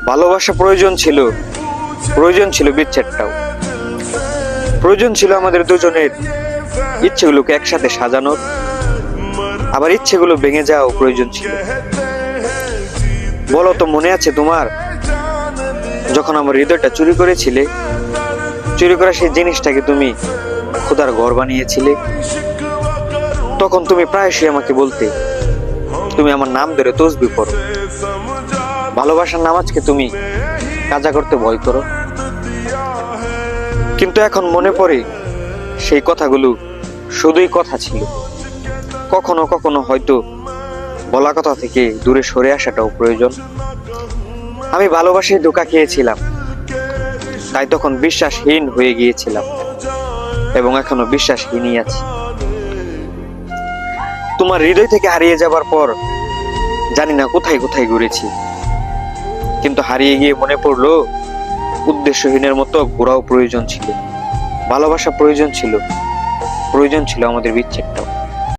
ভালোবাসা প্রয়োজন ছিল বিচ্ছেদটাও। প্রয়োজন ছিল আমাদের দুজনের ইচ্ছেগুলোকে একসাথে সাজানোর, আবার ইচ্ছেগুলো ভেঙে যাওয়াও প্রয়োজন ছিল। বলো তো, মনে আছে তোমার, যখন আমার হৃদয়টা চুরি করেছিলে, চুরি করা সেই জিনিসটাকে তুমি খোদার ঘর বানিয়েছিলে? তখন তুমি প্রায়শই আমাকে বলতে, তুমি আমার নাম ধরে তসবিহ পড়ো, ভালোবাসার নামাজকে তুমি কাজা করতে ভয় করো। কিন্তু এখন মনে পড়ে সেই কথাগুলো শুধুই কথা ছিল। কখনো কখনো হয়তো বলা কথা থেকে দূরে সরে আসাটাও প্রয়োজন। আমি ভালোবাসায় ধোঁকা খেয়েছিলাম, তাই তখন বিশ্বাসহীন হয়ে গিয়েছিলাম, এবং এখনো বিশ্বাসহীনই আছি। তোমার হৃদয় থেকে হারিয়ে যাবার পর জানি না কোথায় কোথায় ঘুরেছি, কিন্তু হারিয়ে গিয়ে মনে পড়লো উদ্দেশ্যহীনের মতো ঘোরাও প্রয়োজন ছিল। ভালোবাসা প্রয়োজন ছিল আমাদের বিচ্ছেদটাও।